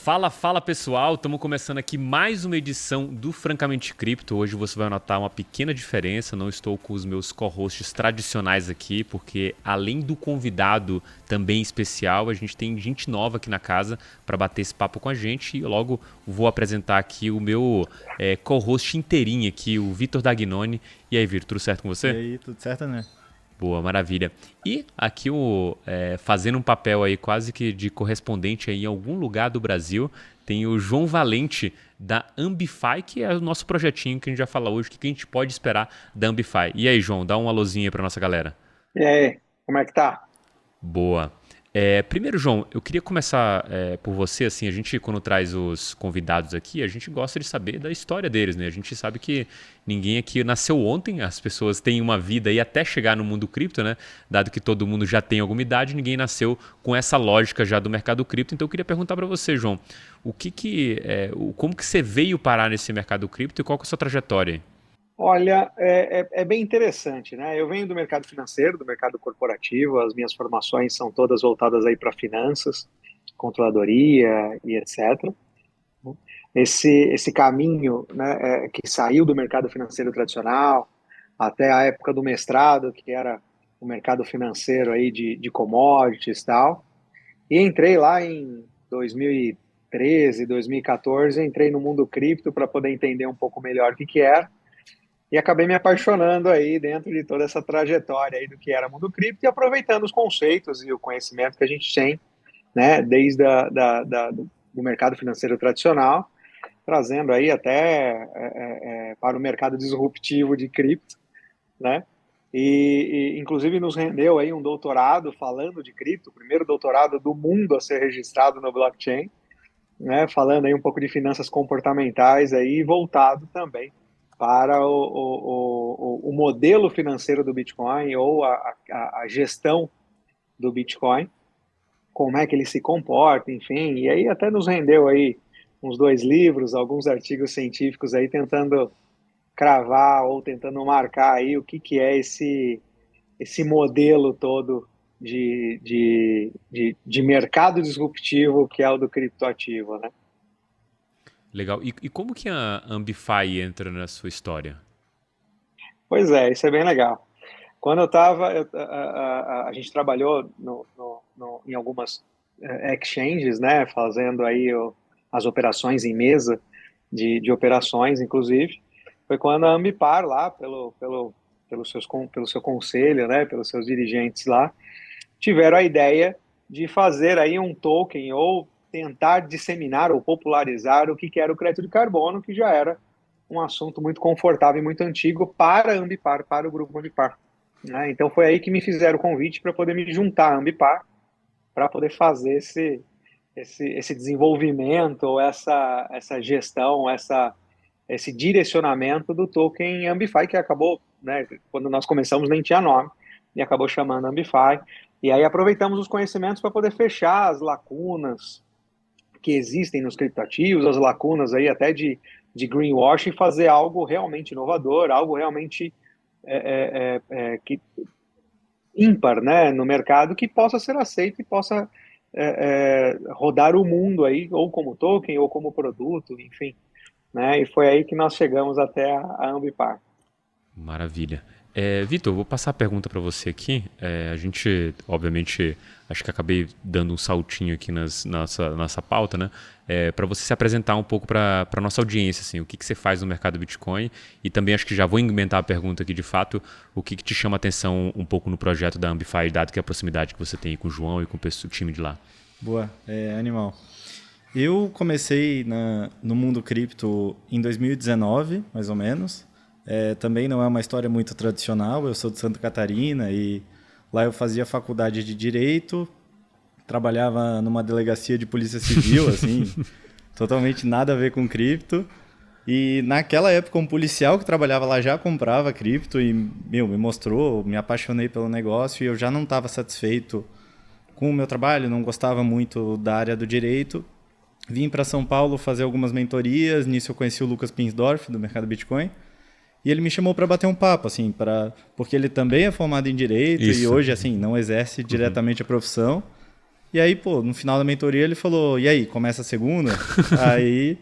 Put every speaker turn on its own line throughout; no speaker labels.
Fala, fala pessoal, estamos começando aqui mais uma edição do Francamente Cripto. Hoje você vai notar uma pequena diferença, não estou com os meus co-hosts tradicionais aqui, porque além do convidado também especial, a gente tem gente nova aqui na casa para bater esse papo com a gente e logo vou apresentar aqui o meu co-host inteirinho aqui, o Vitor Dagnoni. E aí, Vitor, tudo certo com você?
E aí, tudo certo, né?
Boa, maravilha. E aqui fazendo um papel aí quase que de correspondente aí em algum lugar do Brasil, tem o João Valente da Ambify, que é o nosso projetinho que a gente vai falar hoje, o que a gente pode esperar da Ambify. E aí, João, dá um alôzinho aí pra nossa galera.
E aí, como é que tá?
Boa. Primeiro, João, eu queria começar por você, assim, a gente quando traz os convidados aqui, a gente gosta de saber da história deles, né? A gente sabe que ninguém aqui nasceu ontem, as pessoas têm uma vida aí até chegar no mundo cripto, né? Dado que todo mundo já tem alguma idade, ninguém nasceu com essa lógica já do mercado cripto. Então eu queria perguntar para você, João, como que você veio parar nesse mercado cripto e qual que é a sua trajetória aí?
Olha, é bem interessante, né? Eu venho do mercado financeiro, do mercado corporativo, as minhas formações são todas voltadas aí para finanças, controladoria e etc. Esse caminho, né, que saiu do mercado financeiro tradicional até a época do mestrado, que era o mercado financeiro aí de commodities e tal, e entrei lá em 2013, 2014, entrei no mundo cripto para poder entender um pouco melhor o que era. E acabei me apaixonando aí dentro de toda essa trajetória aí do que era mundo cripto e aproveitando os conceitos e o conhecimento que a gente tem, né, desde do mercado financeiro tradicional, trazendo aí até para o mercado disruptivo de cripto, né? Inclusive nos rendeu aí um doutorado falando de cripto, o primeiro doutorado do mundo a ser registrado no blockchain, né? Falando aí um pouco de finanças comportamentais aí voltado também para o modelo financeiro do Bitcoin ou a gestão do Bitcoin, como é que ele se comporta, enfim, e aí até nos rendeu aí uns 2 livros, alguns artigos científicos aí tentando cravar ou tentando marcar aí o que é esse modelo todo de mercado disruptivo que é o do criptoativo, né?
Legal. E como que a Ambify entra na sua história?
Pois é, isso é bem legal. Quando eu estava, a gente trabalhou em algumas exchanges, né, fazendo aí as operações em mesa de operações, inclusive. Foi quando a Ambipar lá, pelo seu conselho, né, pelos seus dirigentes lá, tiveram a ideia de fazer aí um token ou tentar disseminar ou popularizar o que era o crédito de carbono, que já era um assunto muito confortável e muito antigo para a Ambipar, para o grupo Ambipar, né? Então foi aí que me fizeram o convite para poder me juntar à Ambipar, para poder fazer esse desenvolvimento, essa gestão, esse direcionamento do token Ambify, que acabou, né, quando nós começamos nem tinha nome, e acabou chamando Ambify. E aí aproveitamos os conhecimentos para poder fechar as lacunas que existem nos criptativos, as lacunas aí até de greenwashing, fazer algo realmente inovador, algo realmente que ímpar, né, no mercado, que possa ser aceito e possa rodar o mundo aí, ou como token, ou como produto, enfim, né, e foi aí que nós chegamos até a Ambipar.
Maravilha. Vitor, vou passar a pergunta para você aqui. A gente, obviamente, acho que acabei dando um saltinho aqui nossa pauta, né? Para você se apresentar um pouco para a nossa audiência, assim, o que você faz no mercado Bitcoin e também acho que já vou inventar a pergunta aqui de fato, o que te chama a atenção um pouco no projeto da Ambify, dado que a proximidade que você tem com o João e com o time de lá.
Boa, animal. Eu comecei no mundo cripto em 2019, mais ou menos. Também não é uma história muito tradicional, eu sou de Santa Catarina e lá eu fazia faculdade de Direito, trabalhava numa delegacia de Polícia Civil, assim, totalmente nada a ver com cripto. E naquela época um policial que trabalhava lá já comprava cripto e me mostrou, me apaixonei pelo negócio e eu já não estava satisfeito com o meu trabalho, não gostava muito da área do direito. Vim para São Paulo fazer algumas mentorias, nisso eu conheci o Lucas Pinsdorf, do Mercado Bitcoin. E ele me chamou para bater um papo, assim, porque ele também é formado em Direito. Isso. E hoje, assim, não exerce diretamente a profissão. E aí, pô, no final da mentoria ele falou, e aí, começa a segunda? Aí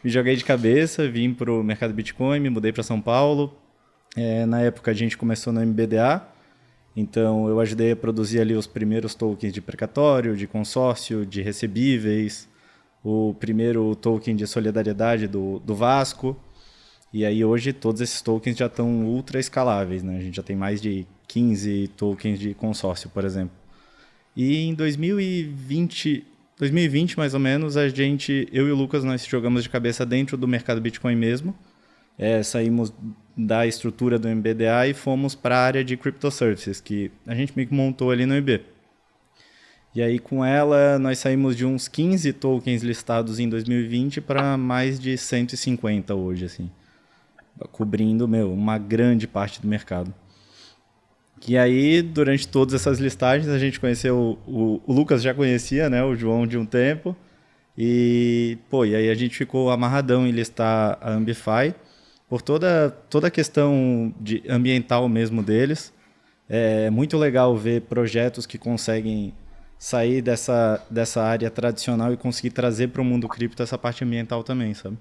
me joguei de cabeça, vim pro mercado Bitcoin, me mudei para São Paulo. Na época a gente começou no MBDA, então eu ajudei a produzir ali os primeiros tokens de precatório, de consórcio, de recebíveis, o primeiro token de solidariedade do Vasco. E aí hoje todos esses tokens já estão ultra escaláveis, né? A gente já tem mais de 15 tokens de consórcio, por exemplo. E em 2020 mais ou menos, eu e o Lucas, nós jogamos de cabeça dentro do mercado Bitcoin mesmo. Saímos da estrutura do MBDA e fomos para a área de Crypto Services, que a gente meio que montou ali no IB. E aí com ela nós saímos de uns 15 tokens listados em 2020 para mais de 150 hoje, assim, cobrindo, uma grande parte do mercado. E aí, durante todas essas listagens, a gente conheceu o Lucas já conhecia, né, o João de um tempo. E aí a gente ficou amarradão em listar a Ambify por toda a questão ambiental mesmo deles. É muito legal ver projetos que conseguem sair dessa área tradicional e conseguir trazer para o mundo cripto essa parte ambiental também, sabe?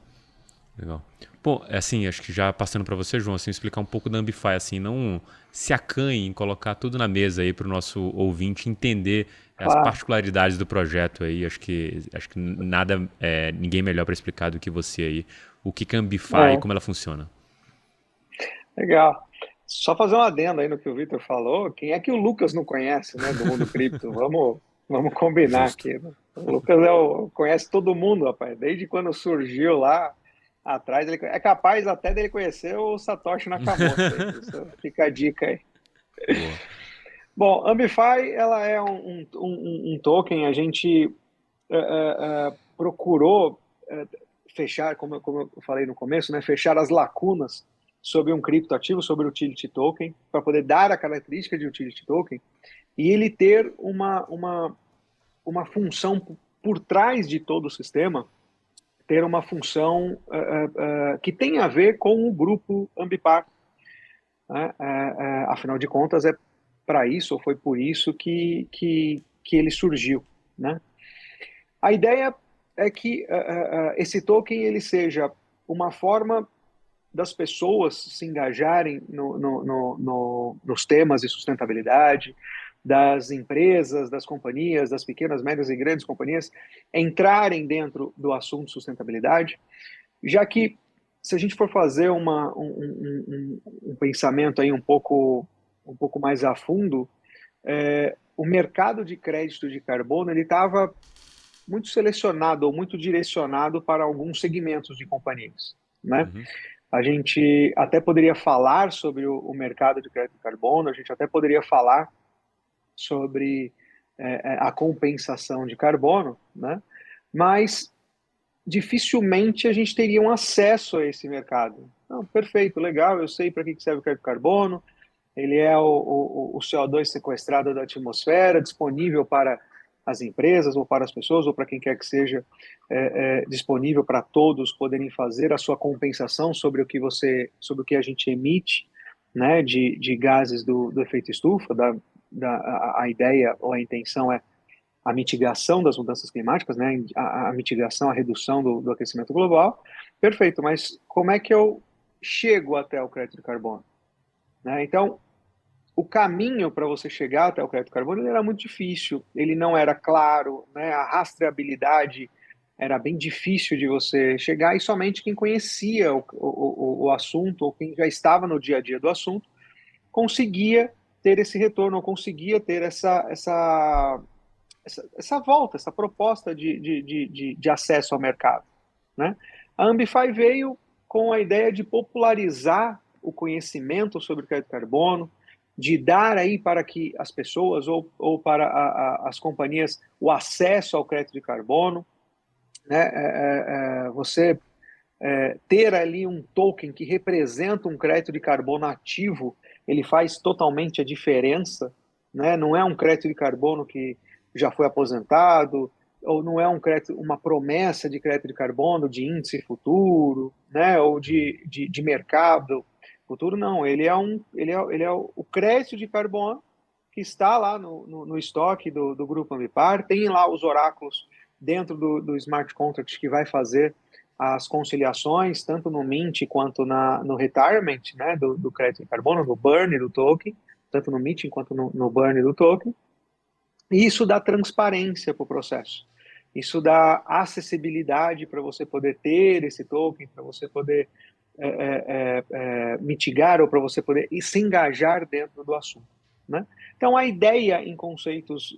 Legal. Bom, assim, acho que já passando para você, João, assim, explicar um pouco da Ambify, assim, não se acanhe em colocar tudo na mesa aí para o nosso ouvinte entender as
Claro.
particularidades do projeto aí. Acho que nada, ninguém melhor para explicar do que você aí. O que é a Ambify e como ela funciona.
Legal. Só fazer um adendo aí no que o Vitor falou. Quem é que o Lucas não conhece, né, do mundo cripto? Vamos combinar
Justo.
aqui, né? O Lucas conhece todo mundo, rapaz. Desde quando surgiu lá atrás, ele é capaz até dele conhecer o Satoshi Nakamoto. Aí. Isso fica a dica aí.
Boa.
Bom, Ambify, ela é um token. A gente procurou fechar, como eu falei no começo, né, fechar as lacunas sobre um criptoativo, sobre o utility token, para poder dar a característica de utility token e ele ter uma função por trás de todo o sistema, ter uma função que tem a ver com o grupo Ambipar. Né? Afinal de contas, é para isso, ou foi por isso que ele surgiu. Né? A ideia é que esse token ele seja uma forma das pessoas se engajarem nos temas de sustentabilidade, das empresas, das companhias, das pequenas, médias e grandes companhias entrarem dentro do assunto sustentabilidade, já que se a gente for fazer um pensamento aí um pouco mais a fundo, o mercado de crédito de carbono ele estava muito selecionado ou muito direcionado para alguns segmentos de companhias, né?
Uhum.
A gente até poderia falar sobre o mercado de crédito de carbono, a gente até poderia falar sobre a compensação de carbono, né? Mas dificilmente a gente teria um acesso a esse mercado. Não, perfeito, legal, eu sei para que serve o crédito de carbono, ele é o CO2 sequestrado da atmosfera, disponível para as empresas ou para as pessoas ou para quem quer que seja, disponível para todos poderem fazer a sua compensação sobre sobre o que a gente emite, né, de gases do efeito estufa. A ideia ou a intenção é a mitigação das mudanças climáticas, né, a mitigação, a redução do aquecimento global. Perfeito, mas como é que eu chego até o crédito de carbono? Né? Então, o caminho para você chegar até o crédito de carbono era muito difícil, ele não era claro, né? A rastreabilidade era bem difícil de você chegar e somente quem conhecia o assunto ou quem já estava no dia a dia do assunto conseguia ter esse retorno, ou conseguia ter essa volta, essa proposta de acesso ao mercado. Né? A Ambify veio com a ideia de popularizar o conhecimento sobre o crédito de carbono, de dar aí para que as pessoas ou para as companhias o acesso ao crédito de carbono, né? Você ter ali um token que representa um crédito de carbono ativo, ele faz totalmente a diferença, né? Não é um crédito de carbono que já foi aposentado, ou não é uma promessa de crédito de carbono de índice futuro, né? Ou de mercado futuro, não. Ele é o crédito de carbono que está lá no estoque do grupo Ambipar, tem lá os oráculos dentro do smart contract que vai fazer as conciliações, tanto no mint quanto no retirement, né, do crédito em carbono, no burn do token, tanto no mint quanto no burn do token. E isso dá transparência para o processo. Isso dá acessibilidade para você poder ter esse token, para você poder mitigar ou para você poder se engajar dentro do assunto, né? Então a ideia em conceitos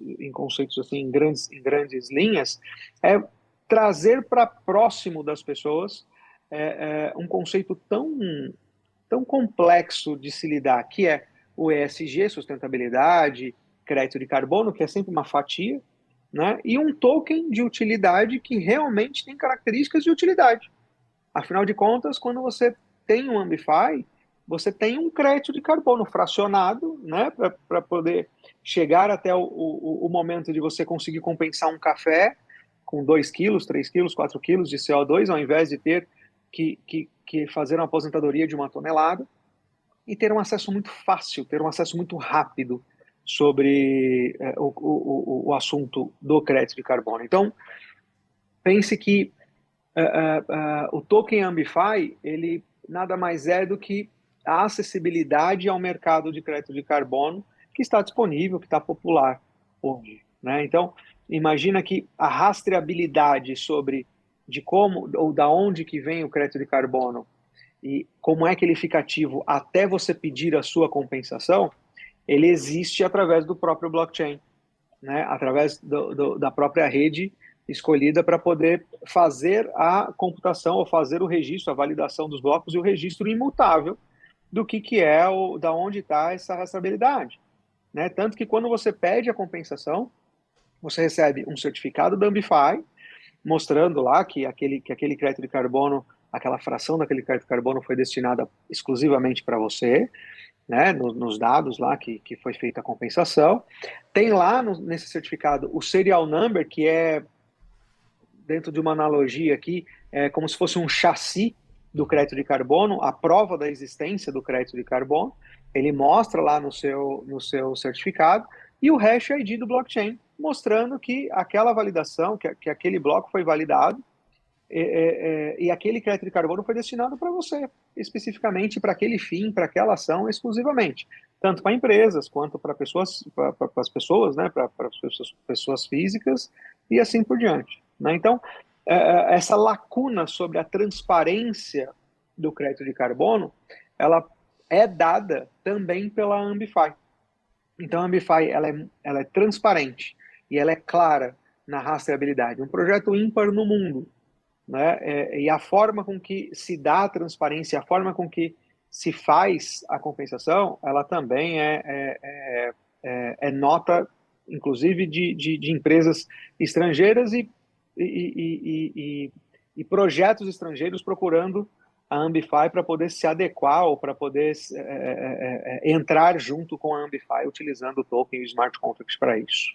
assim, em grandes linhas é trazer para próximo das pessoas um conceito tão complexo de se lidar, que é o ESG, sustentabilidade, crédito de carbono, que é sempre uma fatia, né? E um token de utilidade que realmente tem características de utilidade. Afinal de contas, quando você tem um Ambify, você tem um crédito de carbono fracionado, né, para poder chegar até o momento de você conseguir compensar um café com 2 quilos, 3 quilos, 4 quilos de CO2, ao invés de ter que fazer uma aposentadoria de 1 tonelada, e ter um acesso muito fácil, ter um acesso muito rápido sobre o assunto do crédito de carbono. Então, pense que o token Ambify, ele nada mais é do que a acessibilidade ao mercado de crédito de carbono que está disponível, que está popular hoje, né? Então, imagina que a rastreabilidade sobre de como ou da onde que vem o crédito de carbono e como é que ele fica ativo até você pedir a sua compensação, ele existe através do próprio blockchain, né? Através da própria rede escolhida para poder fazer a computação ou fazer o registro, a validação dos blocos e o registro imutável do que é da onde está essa rastreabilidade, né? Tanto que quando você pede a compensação, você recebe um certificado da Ambify mostrando lá que aquele crédito de carbono, aquela fração daquele crédito de carbono foi destinada exclusivamente para você, né, nos dados lá que foi feita a compensação. Tem lá nesse certificado o serial number, que é, dentro de uma analogia aqui, é como se fosse um chassi do crédito de carbono, a prova da existência do crédito de carbono. Ele mostra lá no seu certificado, e o hash ID do blockchain, mostrando que aquela validação, que aquele bloco foi validado, e aquele crédito de carbono foi destinado para você, especificamente para aquele fim, para aquela ação exclusivamente, tanto para empresas quanto para as pessoas, né, para as pessoas físicas e assim por diante, né? Então, essa lacuna sobre a transparência do crédito de carbono, ela é dada também pela Ambify. Então, a Ambify ela é transparente e ela é clara na rastreabilidade. Um projeto ímpar no mundo, né? E a forma com que se dá a transparência, a forma com que se faz a compensação, ela também é nota, inclusive, de empresas estrangeiras e projetos estrangeiros procurando a Ambify para poder se adequar ou para poder entrar junto com a Ambify, utilizando o token e o smart contracts para isso.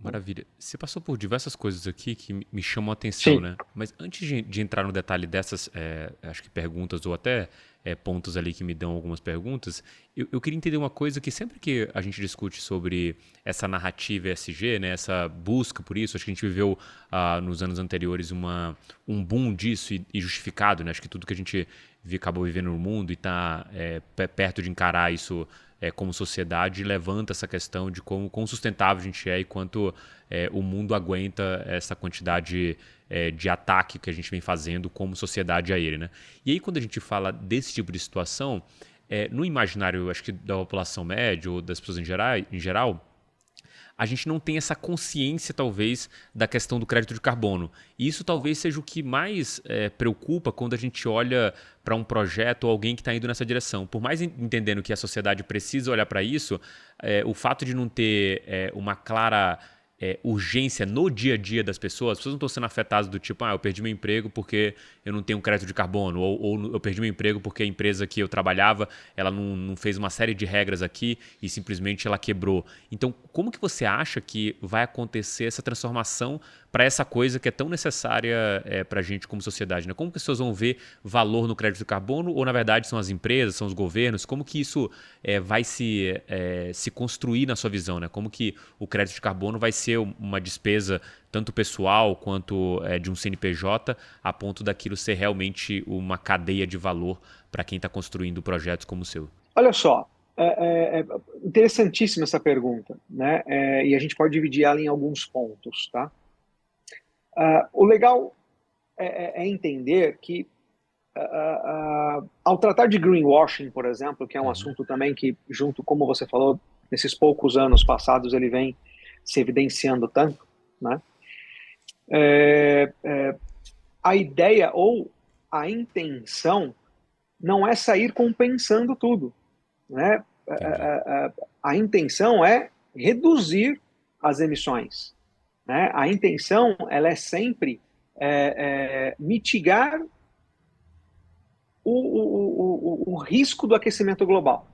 Maravilha. Você passou por diversas coisas aqui que me chamam a atenção,
Sim.
né? Mas antes de entrar no detalhe dessas, acho que perguntas ou até pontos ali que me dão algumas perguntas, eu queria entender uma coisa que sempre que a gente discute sobre essa narrativa ESG, né, essa busca por isso, acho que a gente viveu nos anos anteriores um boom disso e justificado, né? Acho que tudo que a gente acabou vivendo no mundo e está perto de encarar isso como sociedade, levanta essa questão de quão sustentável a gente é e quanto o mundo aguenta essa quantidade de ataque que a gente vem fazendo como sociedade a ele, né? E aí, quando a gente fala desse tipo de situação, no imaginário, acho que da população média ou das pessoas em geral, a gente não tem essa consciência, talvez, da questão do crédito de carbono. E isso talvez seja o que mais preocupa quando a gente olha para um projeto ou alguém que está indo nessa direção. Por mais entendendo que a sociedade precisa olhar para isso, o fato de não ter uma clara urgência no dia a dia das pessoas não estão sendo afetadas do tipo, eu perdi meu emprego porque eu não tenho crédito de carbono, ou eu perdi meu emprego porque a empresa que eu trabalhava, ela não fez uma série de regras aqui e simplesmente ela quebrou. Então, como que você acha que vai acontecer essa transformação para essa coisa que é tão necessária para a gente como sociedade, né? Como que as pessoas vão ver valor no crédito de carbono ou, na verdade, são as empresas, são os governos? Como que isso vai se construir na sua visão, né? Como que o crédito de carbono vai ser uma despesa tanto pessoal quanto de um CNPJ, a ponto daquilo ser realmente uma cadeia de valor para quem está construindo projetos como o seu?
Olha só, é interessantíssima essa pergunta, né? E a gente pode dividir ela em alguns pontos, tá? O legal é entender que ao tratar de greenwashing, por exemplo, que é um assunto também que, junto, como você falou, nesses poucos anos passados, ele vem se evidenciando tanto, né? A ideia ou a intenção não é sair compensando tudo, né? A intenção é reduzir as emissões, né? A intenção ela é sempre mitigar o risco do aquecimento global,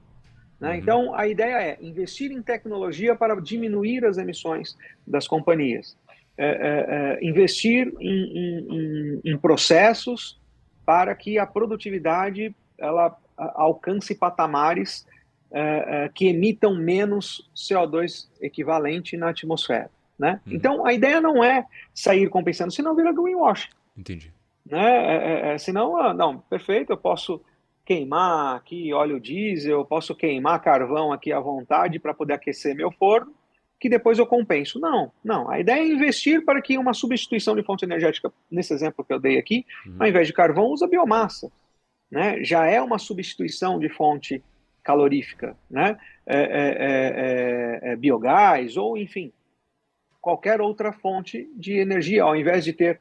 né? Então, a ideia é investir em tecnologia para diminuir as emissões das companhias, investir em processos para que a produtividade ela alcance patamares que emitam menos CO2 equivalente na atmosfera, né? Então, a ideia não é sair compensando, senão vira greenwashing.
Entendi.
Né? Senão, não, perfeito, eu posso queimar aqui óleo diesel, eu posso queimar carvão aqui à vontade para poder aquecer meu forno, que depois eu compenso. Não, não. A ideia é investir para que uma substituição de fonte energética, nesse exemplo que eu dei aqui, ao invés de carvão, usa biomassa, né? Já é uma substituição de fonte calorífica, né? Biogás ou, enfim, qualquer outra fonte de energia, ao invés de ter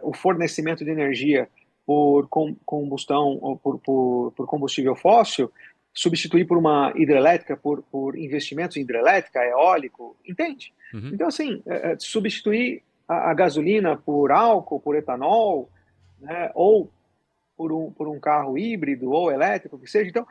o fornecimento de energia por combustão ou por combustível fóssil, substituir por uma hidrelétrica, por investimentos em hidrelétrica, eólico, entende? Então, assim, substituir a gasolina por álcool, por etanol, né, ou por um carro híbrido ou elétrico, que seja. Então,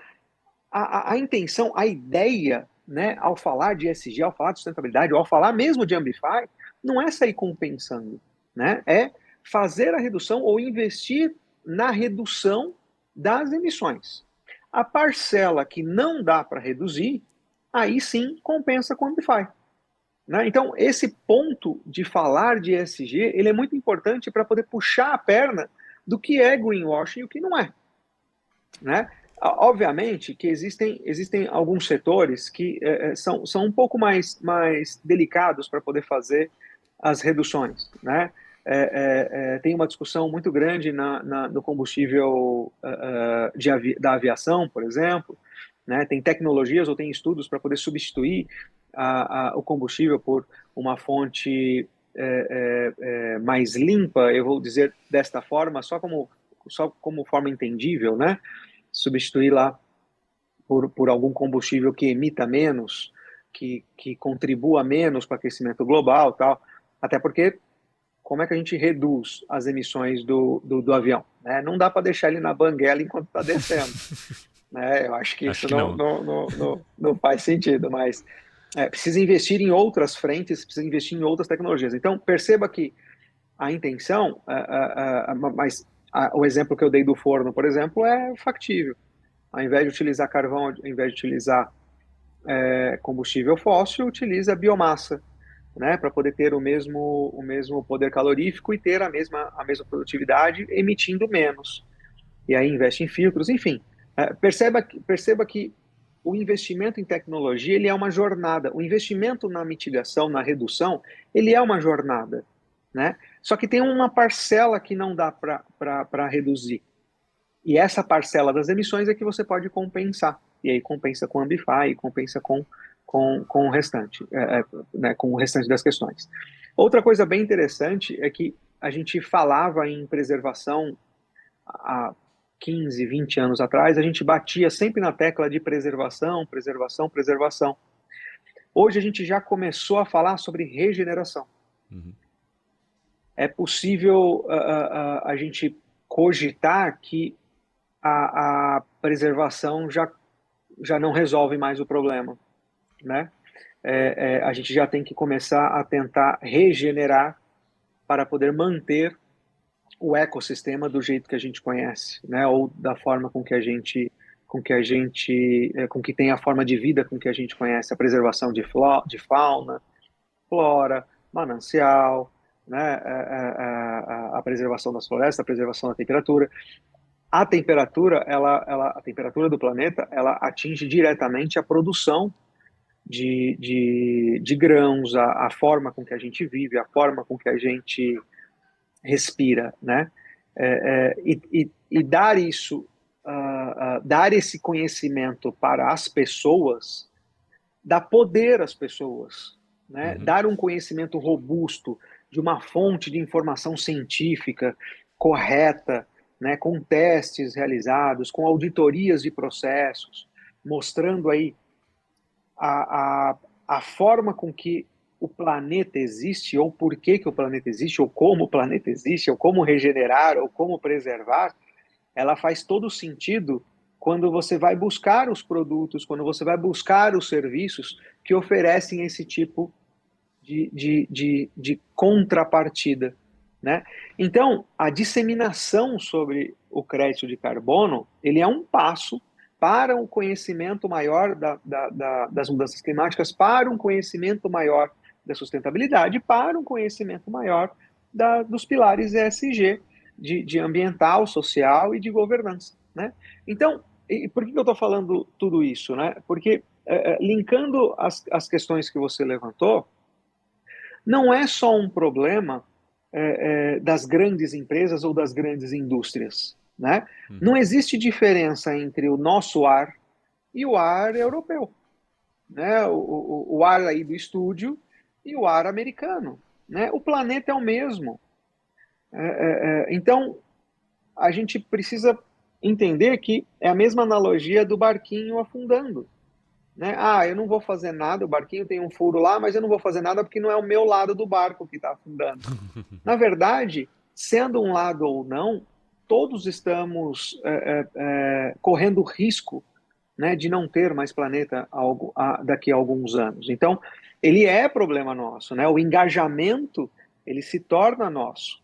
a intenção, a ideia, né, ao falar de ESG, ao falar de sustentabilidade, ou ao falar mesmo de Ambify, não é sair compensando, né? É fazer a redução ou investir na redução das emissões. A parcela que não dá para reduzir, aí sim compensa com o Ambify, né? Então, esse ponto de falar de ESG, ele é muito importante para poder puxar a perna do que é greenwashing e o que não é, né? Obviamente que existem alguns setores que são um pouco mais delicados para poder fazer as reduções, né? Tem uma discussão muito grande no combustível da aviação, por exemplo, né? Tem tecnologias ou tem estudos para poder substituir o combustível por uma fonte mais limpa, eu vou dizer desta forma, só como forma entendível, né? Substituir lá por algum combustível que emita menos, que contribua menos para o aquecimento global, tal. Até porque, como é que a gente reduz as emissões do avião? Né? Não dá para deixar ele na banguela enquanto está descendo. Né? Eu acho que isso não faz sentido, mas precisa investir em outras frentes, precisa investir em outras tecnologias. Então, perceba que a intenção, mas o exemplo que eu dei do forno, por exemplo, é factível. Ao invés de utilizar carvão, ao invés de utilizar combustível fóssil, utiliza biomassa, né, para poder ter o mesmo poder calorífico e ter a mesma produtividade, emitindo menos. E aí investe em filtros, enfim. Perceba que o investimento em tecnologia ele é uma jornada. O investimento na mitigação, na redução, ele é uma jornada, né? Só que tem uma parcela que não dá para reduzir. E essa parcela das emissões é que você pode compensar. E aí compensa com Ambify, e compensa com o restante, né, com o restante das questões. Outra coisa bem interessante é que a gente falava em preservação há 15, 20 anos atrás, a gente batia sempre na tecla de preservação, preservação, preservação. Hoje a gente já começou a falar sobre regeneração. É possível a gente cogitar que a preservação já não resolve mais o problema, né? A gente já tem que começar a tentar regenerar para poder manter o ecossistema do jeito que a gente conhece, né? Ou da forma com que tem a forma de vida com que a gente conhece, a preservação de fauna, flora, manancial, né? A preservação das florestas, a preservação da temperatura. A temperatura, a temperatura do planeta, ela atinge diretamente a produção de grãos, a forma com que a gente vive, a forma com que a gente respira, né? E dar isso, dar esse conhecimento para as pessoas, dá poder às pessoas, né?
Uhum.
Dar um conhecimento robusto de uma fonte de informação científica correta, né? Com testes realizados, com auditorias de processos, mostrando aí a forma com que o planeta existe, ou por que o planeta existe, ou como o planeta existe, ou como regenerar, ou como preservar, ela faz todo sentido quando você vai buscar os produtos, quando você vai buscar os serviços que oferecem esse tipo de contrapartida, né? Então, a disseminação sobre o crédito de carbono, ele é um passo para um conhecimento maior das mudanças climáticas, para um conhecimento maior da sustentabilidade, para um conhecimento maior dos pilares ESG, de ambiental, social e de governança, né? Então, por que eu estou falando tudo isso, né? Porque, linkando as questões que você levantou, não é só um problema das grandes empresas ou das grandes indústrias, né? Não existe diferença entre o nosso ar e o ar europeu, né? O ar aí do estúdio e o ar americano, né? O planeta é o mesmo. Então, a gente precisa entender que é a mesma analogia do barquinho afundando, né? Ah, eu não vou fazer nada, o barquinho tem um furo lá, mas eu não vou fazer nada porque não é o meu lado do barco que está afundando. Na verdade, sendo um lado ou não, todos estamos correndo risco, né, de não ter mais planeta daqui a alguns anos. Então, ele é problema nosso, né? O engajamento, ele se torna nosso.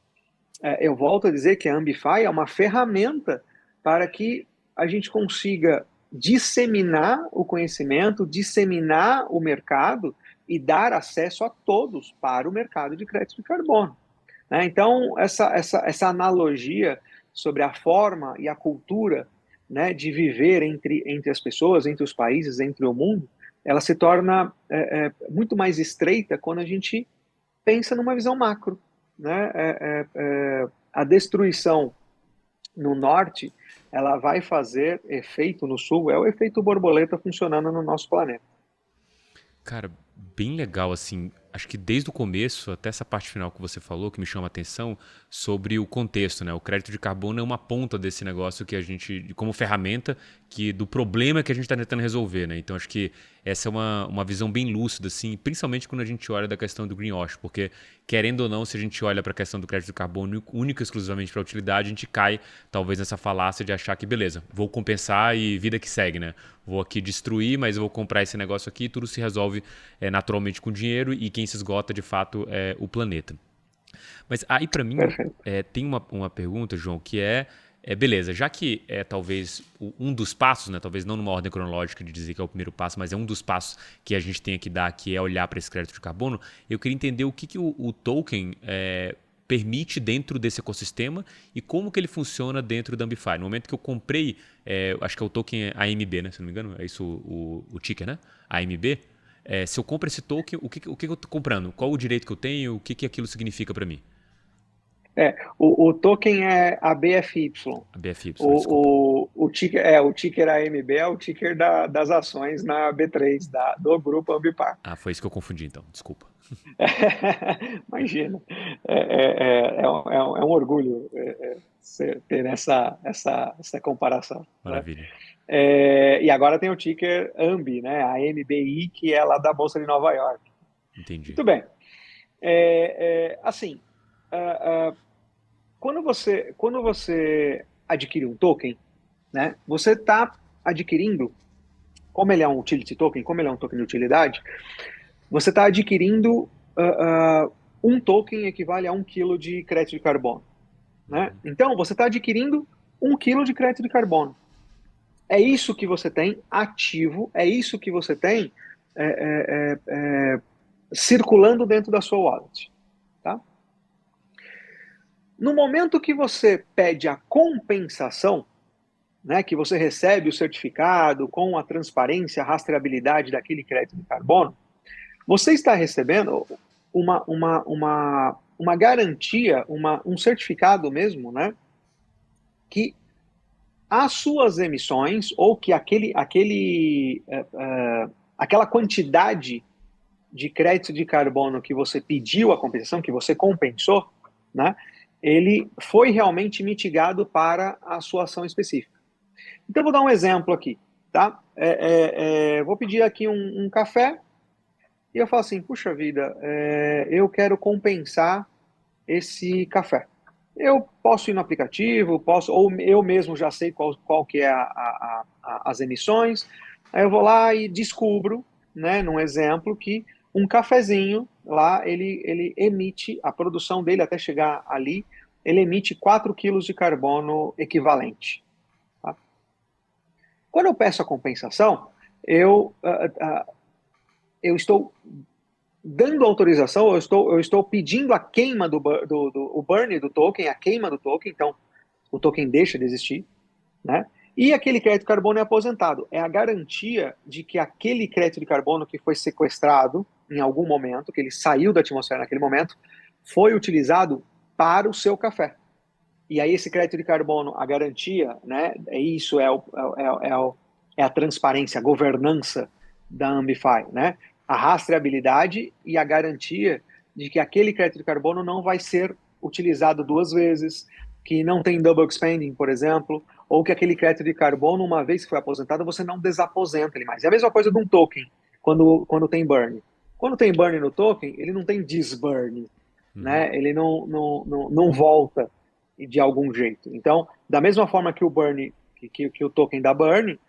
Eu volto a dizer que a Ambify é uma ferramenta para que a gente consiga disseminar o conhecimento, disseminar o mercado e dar acesso a todos para o mercado de crédito de carbono, né? Então, essa analogia sobre a forma e a cultura, né, de viver entre as pessoas, entre os países, entre o mundo, ela se torna muito mais estreita quando a gente pensa numa visão macro, né? A destruição no norte, ela vai fazer efeito no sul, é o efeito borboleta funcionando no nosso planeta.
Cara, bem legal, assim. Acho que desde o começo até essa parte final que você falou, que me chama a atenção, sobre o contexto, né? O crédito de carbono é uma ponta desse negócio que a gente, como ferramenta, do problema que a gente está tentando resolver, né? Então acho que essa é uma visão bem lúcida, assim, principalmente quando a gente olha da questão do greenwash, porque querendo ou não, se a gente olha para a questão do crédito de carbono única e exclusivamente para a utilidade, a gente cai talvez nessa falácia de achar que, beleza, vou compensar e vida que segue, né? Vou aqui destruir, mas eu vou comprar esse negócio aqui, tudo se resolve naturalmente com dinheiro e quem se esgota de fato é o planeta. Mas aí para mim tem uma pergunta, João, que beleza, já que é talvez um dos passos, né, talvez não numa ordem cronológica de dizer que é o primeiro passo, mas é um dos passos que a gente tem que dar, que é olhar para esse crédito de carbono, eu queria entender o que o token permite dentro desse ecossistema e como que ele funciona dentro da Ambify. No momento que eu comprei, acho que é o token AMB, né, se não me engano, é isso o ticker, né? AMB. Se eu compro esse token, o que eu estou comprando? Qual o direito que eu tenho? O que aquilo significa para mim?
O token é a BFY.
A BFY, desculpa.
O ticker AMB é o ticker das ações na B3, do grupo Ambipar.
Ah, foi isso que eu confundi então, desculpa.
Imagina. É um orgulho ter essa comparação.
Maravilha.
Né? E agora tem o ticker AMBI, né? A AMBI, que é lá da Bolsa de Nova York.
Entendi.
Muito bem. Assim, quando você adquire um token, né, você está adquirindo, como ele é um utility token, como ele é um token de utilidade, você está adquirindo um token equivale a 1 quilo de crédito de carbono. Né? Então, você está adquirindo 1 quilo de crédito de carbono. É isso que você tem ativo, é isso que você tem circulando dentro da sua wallet. Tá? No momento que você pede a compensação, né, que você recebe o certificado com a transparência, a rastreabilidade daquele crédito de carbono, você está recebendo uma garantia, um certificado mesmo, né, que as suas emissões, ou que aquela quantidade de crédito de carbono que você pediu a compensação, que você compensou, né, ele foi realmente mitigado para a sua ação específica. Então, vou dar um exemplo aqui, tá? Vou pedir aqui um café e eu falo assim, puxa vida, eu quero compensar esse café. Eu posso ir no aplicativo, ou eu mesmo já sei qual que é as emissões, aí eu vou lá e descubro, né, num exemplo, que um cafezinho lá, ele emite, a produção dele até chegar ali, ele emite 4 quilos de carbono equivalente. Tá? Quando eu peço a compensação, eu estou dando autorização, eu estou pedindo a queima o burn do token, a queima do token, então o token deixa de existir, né? E aquele crédito de carbono é aposentado. É a garantia de que aquele crédito de carbono que foi sequestrado em algum momento, que ele saiu da atmosfera naquele momento, foi utilizado para o seu café. E aí esse crédito de carbono, a garantia, né? Isso é a transparência, a governança da Ambify, né? A rastreabilidade e a garantia de que aquele crédito de carbono não vai ser utilizado 2 vezes, que não tem double expanding, por exemplo, ou que aquele crédito de carbono, uma vez que foi aposentado, você não desaposenta ele mais. É a mesma coisa de um token, quando tem burn. Quando tem burn no token, ele não tem disburn, né? Ele não volta de algum jeito. Então, da mesma forma que o burn, que o token dá burn,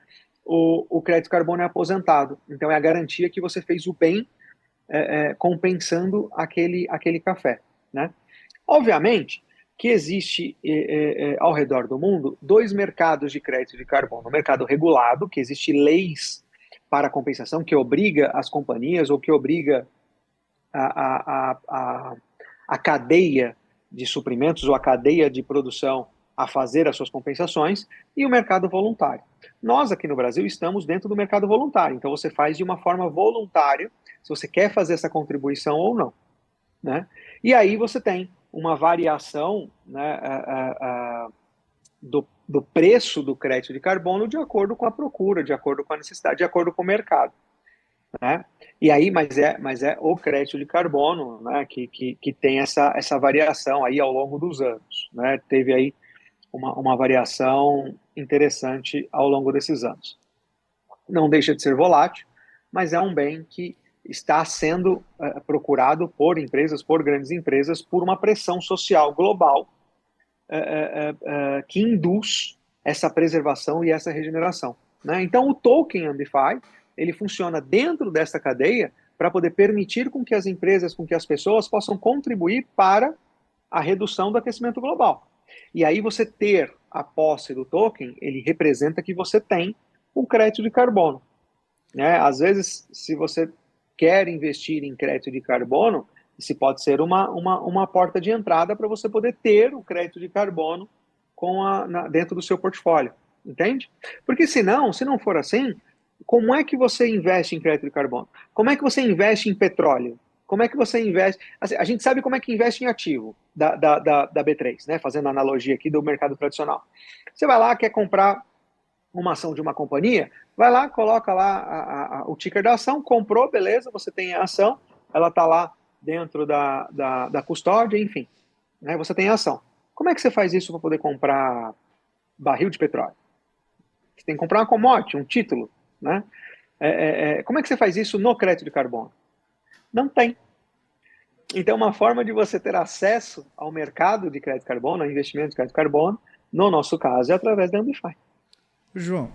o crédito de carbono é aposentado. Então, é a garantia que você fez o bem compensando aquele café. Né? Obviamente que existe ao redor do mundo 2 mercados de crédito de carbono. O mercado regulado, que existe leis para compensação, que obriga as companhias ou que obriga a cadeia de suprimentos ou a cadeia de produção a fazer as suas compensações, e o mercado voluntário. Nós aqui no Brasil estamos dentro do mercado voluntário, então você faz de uma forma voluntária, se você quer fazer essa contribuição ou não. Né? E aí você tem uma variação, né, do preço do crédito de carbono de acordo com a procura, de acordo com a necessidade, de acordo com o mercado. Né? E aí, mas é o crédito de carbono, né, que tem essa variação aí ao longo dos anos. Né? Teve aí uma variação interessante ao longo desses anos. Não deixa de ser volátil, mas é um bem que está sendo procurado por empresas, por grandes empresas, por uma pressão social global que induz essa preservação e essa regeneração. Né? Então, o token Ambify, ele funciona dentro dessa cadeia para poder permitir com que as empresas, com que as pessoas possam contribuir para a redução do aquecimento global. E aí você ter a posse do token, ele representa que você tem um crédito de carbono. Né? Às vezes, se você quer investir em crédito de carbono, isso pode ser uma porta de entrada para você poder ter o crédito de carbono dentro do seu portfólio. Entende? Porque se não for assim, como é que você investe em crédito de carbono? Como é que você investe em petróleo? Como é que você investe? Assim, a gente sabe como é que investe em ativo da B3, né? Fazendo a analogia aqui do mercado tradicional. Você vai lá, quer comprar uma ação de uma companhia, vai lá, coloca lá o ticker da ação, comprou, beleza, você tem a ação, ela está lá dentro da custódia, enfim, né? Você tem a ação. Como é que você faz isso para poder comprar barril de petróleo? Você tem que comprar uma commodity, um título, né? Como é que você faz isso no crédito de carbono? Não tem. Então, uma forma de você ter acesso ao mercado de crédito de carbono, ao investimento de crédito de carbono, no nosso caso, é através da Ambify.
João,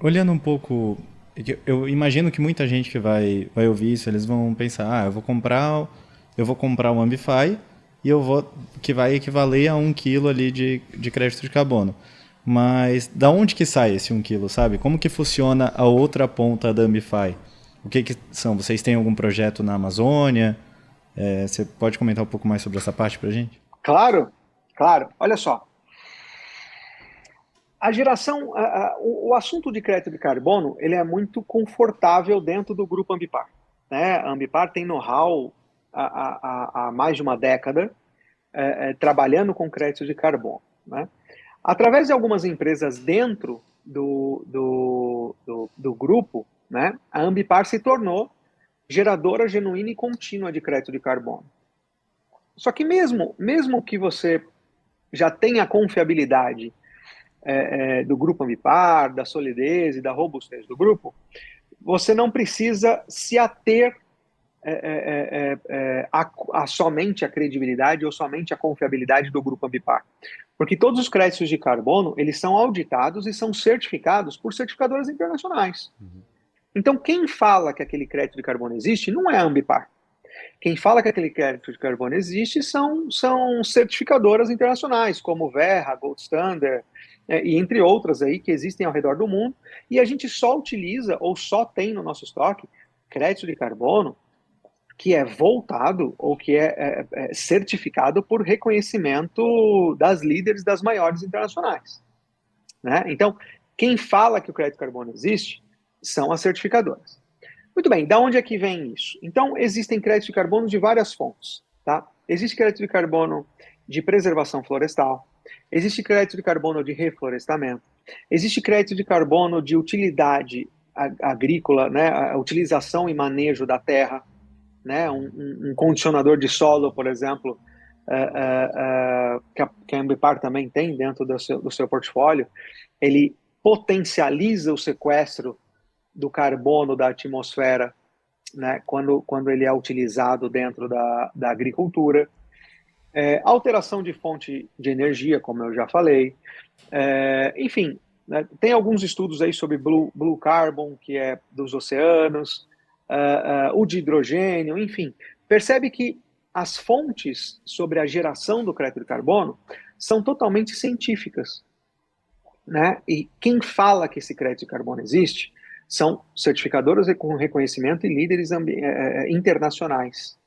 olhando um pouco, eu imagino que muita gente que vai ouvir isso, eles vão pensar, eu vou comprar eu vou comprar um Ambify e que vai equivaler a 1 quilo ali de crédito de carbono. Mas da onde que sai esse 1 quilo, sabe? Como que funciona a outra ponta da Ambify? O que são? Vocês têm algum projeto na Amazônia? Você pode comentar um pouco mais sobre essa parte pra gente?
Claro, claro. Olha só. A geração, o assunto de crédito de carbono, ele é muito confortável dentro do grupo Ambipar, né? A Ambipar tem know-how há mais de uma década trabalhando com crédito de carbono, né? Através de algumas empresas dentro do grupo, né, a Ambipar se tornou geradora genuína e contínua de crédito de carbono. Só que mesmo que você já tenha a confiabilidade do grupo Ambipar, da solidez e da robustez do grupo, você não precisa se ater somente a credibilidade ou somente a confiabilidade do grupo Ambipar. Porque todos os créditos de carbono, eles são auditados e são certificados por certificadoras internacionais. Então, quem fala que aquele crédito de carbono existe não é a Ambipar. Quem fala que aquele crédito de carbono existe são certificadoras internacionais, como Verra, Gold Standard, e entre outras aí que existem ao redor do mundo, e a gente só utiliza ou só tem no nosso estoque crédito de carbono que é voltado ou que é certificado por reconhecimento das líderes das maiores internacionais, né? Então, quem fala que o crédito de carbono existe são as certificadoras. Muito bem, da onde é que vem isso? Então, existem créditos de carbono de várias fontes, tá? Existe crédito de carbono de preservação florestal, existe crédito de carbono de reflorestamento, existe crédito de carbono de utilidade agrícola, né? A utilização e manejo da terra, né? Um condicionador de solo, por exemplo, que a Ambipar também tem dentro do seu portfólio, ele potencializa o sequestro do carbono da atmosfera, né, quando ele é utilizado dentro da agricultura. Alteração de fonte de energia, como eu já falei. Enfim, né, tem alguns estudos aí sobre blue carbon, que é dos oceanos, o de hidrogênio, enfim. Percebe que as fontes sobre a geração do crédito de carbono são totalmente científicas, né? E quem fala que esse crédito de carbono existe são certificadoras com reconhecimento e líderes internacionais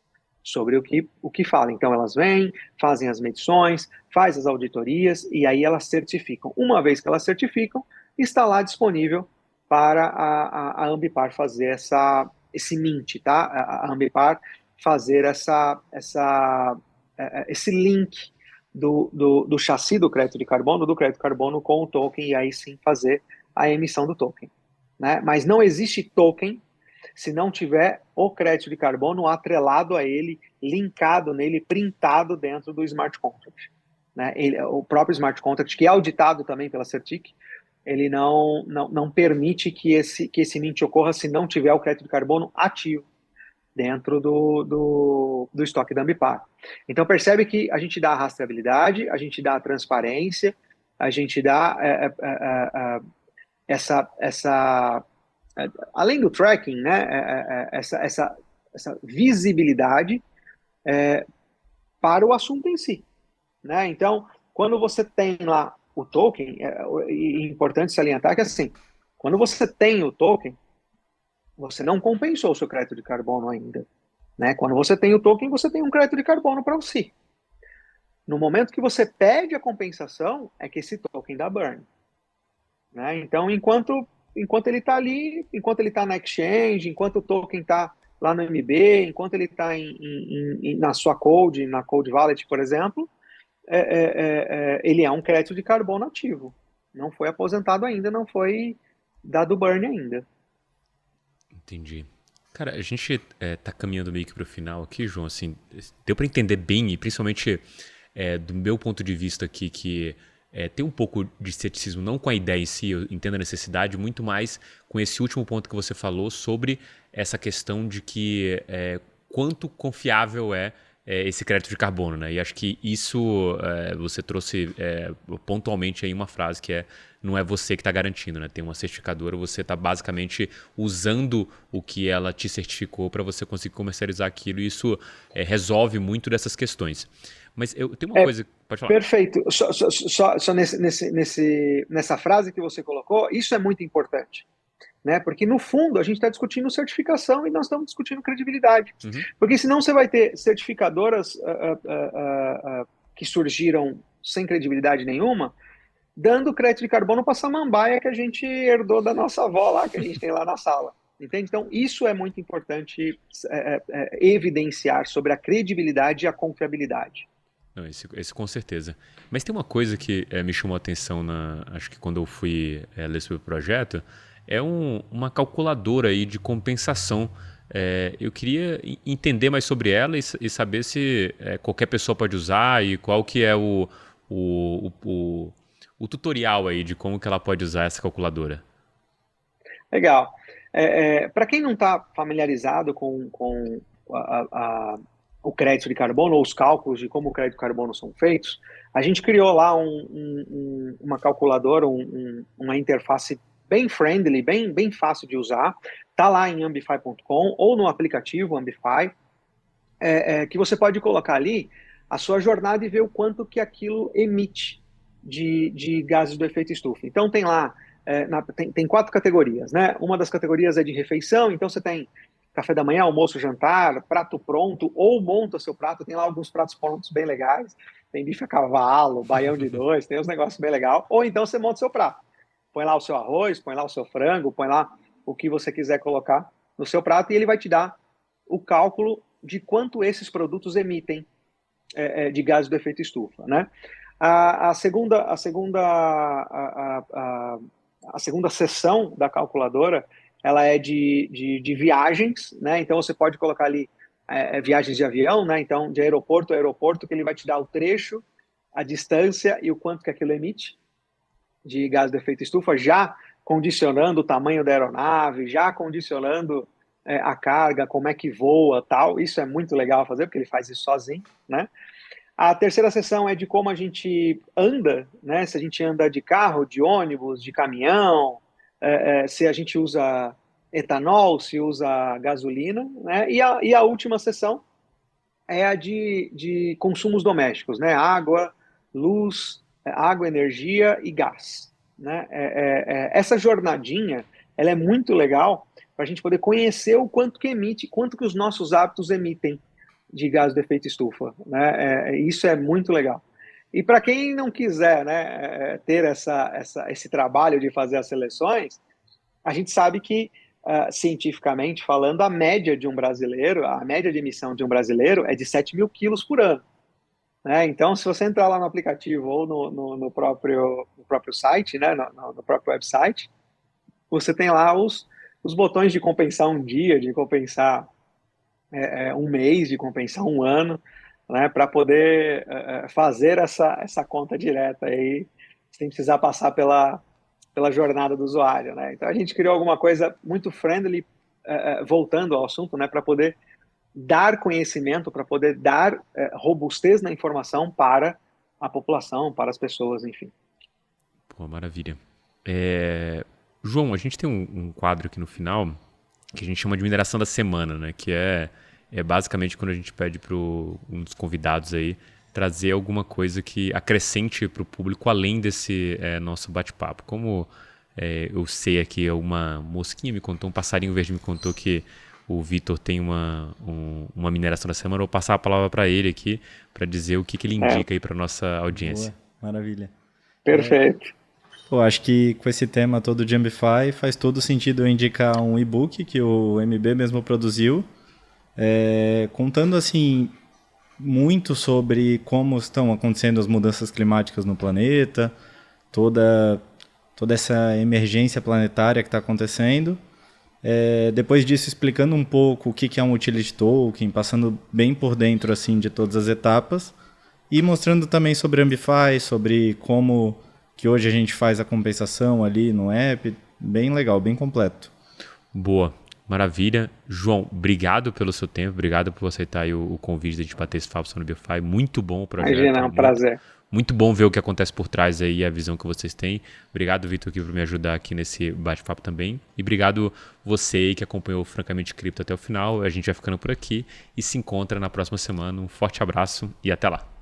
sobre o que falam. Então, elas vêm, fazem as medições, fazem as auditorias e aí elas certificam. Uma vez que elas certificam, está lá disponível para a Ambipar fazer esse mint, tá? A Ambipar fazer esse link do chassi do crédito de carbono com o token e aí sim fazer a emissão do token, né? Mas não existe token se não tiver o crédito de carbono atrelado a ele, linkado nele, printado dentro do smart contract, né? O próprio smart contract, que é auditado também pela Certic, ele não permite que esse mint ocorra se não tiver o crédito de carbono ativo dentro do estoque da Ambipar. Então percebe que a gente dá a rastreabilidade, a gente dá a transparência, a gente dá além do tracking, né, essa visibilidade para o assunto em si, né? Então, quando você tem lá o token, é importante salientar que assim, quando você tem o token, você não compensou o seu crédito de carbono ainda, né? Quando você tem o token, você tem um crédito de carbono para você. No momento que você pede a compensação, é que esse token dá burn, né? Então, enquanto ele está ali, enquanto ele está na exchange, enquanto o token está lá no MB, enquanto ele está na sua code, na Cold Wallet, por exemplo, ele é um crédito de carbono ativo. Não foi aposentado ainda, não foi dado burn ainda.
Entendi. Cara, a gente tá caminhando meio que para o final aqui, João, assim, deu para entender bem, e principalmente do meu ponto de vista aqui, que tem um pouco de ceticismo, não com a ideia em si, eu entendo a necessidade, muito mais com esse último ponto que você falou sobre essa questão de que quanto confiável é esse crédito de carbono, né? E acho que isso você trouxe pontualmente aí uma frase que não é você que está garantindo, né? Tem uma certificadora, você está basicamente usando o que ela te certificou para você conseguir comercializar aquilo e isso resolve muito dessas questões. Mas eu tenho uma coisa... Pode falar.
Perfeito. Só nessa frase que você colocou, isso é muito importante. Né? Porque, no fundo, a gente está discutindo certificação e nós estamos discutindo credibilidade.
Uhum.
Porque senão você vai ter certificadoras que surgiram sem credibilidade nenhuma, dando crédito de carbono para a samambaia que a gente herdou da nossa avó lá, que a gente tem lá na sala. Entende? Então, isso é muito importante evidenciar sobre a credibilidade e a confiabilidade.
Não, esse com certeza. Mas tem uma coisa que me chamou a atenção, acho que quando eu fui ler sobre o projeto, é uma calculadora aí de compensação. Eu queria entender mais sobre ela e saber se qualquer pessoa pode usar e qual que é o tutorial aí de como que ela pode usar essa calculadora.
Legal. Para quem não está familiarizado com o crédito de carbono ou os cálculos de como o crédito de carbono são feitos, a gente criou lá uma calculadora, uma interface bem friendly, bem fácil de usar. Está lá em ambify.com ou no aplicativo Ambify, que você pode colocar ali a sua jornada e ver o quanto que aquilo emite de gases do efeito estufa. Então tem lá, tem 4 categorias, né? Uma das categorias é de refeição, então você tem café da manhã, almoço, jantar, prato pronto, ou monta seu prato, tem lá alguns pratos prontos bem legais, tem bife a cavalo, baião de 2, tem uns negócios bem legais, ou então você monta seu prato. Põe lá o seu arroz, põe lá o seu frango, põe lá o que você quiser colocar no seu prato e ele vai te dar o cálculo de quanto esses produtos emitem de gases do efeito estufa, né? A segunda seção da calculadora, ela é de viagens, né? Então você pode colocar ali viagens de avião, né? Então de aeroporto a aeroporto, que ele vai te dar o trecho, a distância e o quanto que aquilo emite de gás de efeito estufa, já condicionando o tamanho da aeronave, já condicionando a carga, como é que voa, tal. Isso é muito legal fazer, porque ele faz isso sozinho, né? A terceira seção é de como a gente anda, né? Se a gente anda de carro, de ônibus, de caminhão, se a gente usa etanol, se usa gasolina, né? E a última seção é a de consumos domésticos, né? Água, luz, água, energia e gás, né? Essa jornadinha, ela é muito legal para a gente poder conhecer o quanto que emite, quanto que os nossos hábitos emitem de gás de efeito estufa, né? Isso é muito legal. E para quem não quiser, né, ter esse trabalho de fazer as seleções, a gente sabe que, cientificamente falando, a média de emissão de um brasileiro é de 7 mil quilos por ano. Né? Então, se você entrar lá no aplicativo ou no próprio site, né, no próprio website, você tem lá os botões de compensar um dia, de compensar um mês, de compensar um ano, né, para poder fazer essa conta direta aí, sem precisar passar pela jornada do usuário, né? Então a gente criou alguma coisa muito friendly, voltando ao assunto, né, para poder dar conhecimento, para poder dar robustez na informação para a população, para as pessoas, enfim.
Pô, maravilha. João, a gente tem um quadro aqui no final que a gente chama de mineração da semana, né? Que é basicamente quando a gente pede para um dos convidados aí trazer alguma coisa que acrescente para o público além desse nosso bate-papo. Como eu sei aqui, uma mosquinha me contou, um passarinho verde me contou que o Vitor tem uma mineração da semana, eu vou passar a palavra para ele aqui para dizer o que ele indica aí para nossa audiência.
Boa, maravilha.
Perfeito.
Pô, acho que com esse tema todo de Ambify faz todo sentido eu indicar um e-book que o MB mesmo produziu, contando assim muito sobre como estão acontecendo as mudanças climáticas no planeta, toda essa emergência planetária que está acontecendo. Depois disso, explicando um pouco o que é um utility token, passando bem por dentro assim de todas as etapas e mostrando também sobre Ambify, sobre como que hoje a gente faz a compensação ali no app. Bem legal, bem completo.
Boa. Maravilha. João, obrigado pelo seu tempo, obrigado por aceitar aí o convite de a gente bater esse papo sobre o BioFi. Muito bom o projeto.
Imagina, é um prazer.
Muito bom ver o que acontece por trás aí, a visão que vocês têm. Obrigado, Vitor, aqui por me ajudar aqui nesse bate-papo também. E obrigado você aí que acompanhou o Francamente Cripto até o final. A gente vai ficando por aqui e se encontra na próxima semana. Um forte abraço e até lá.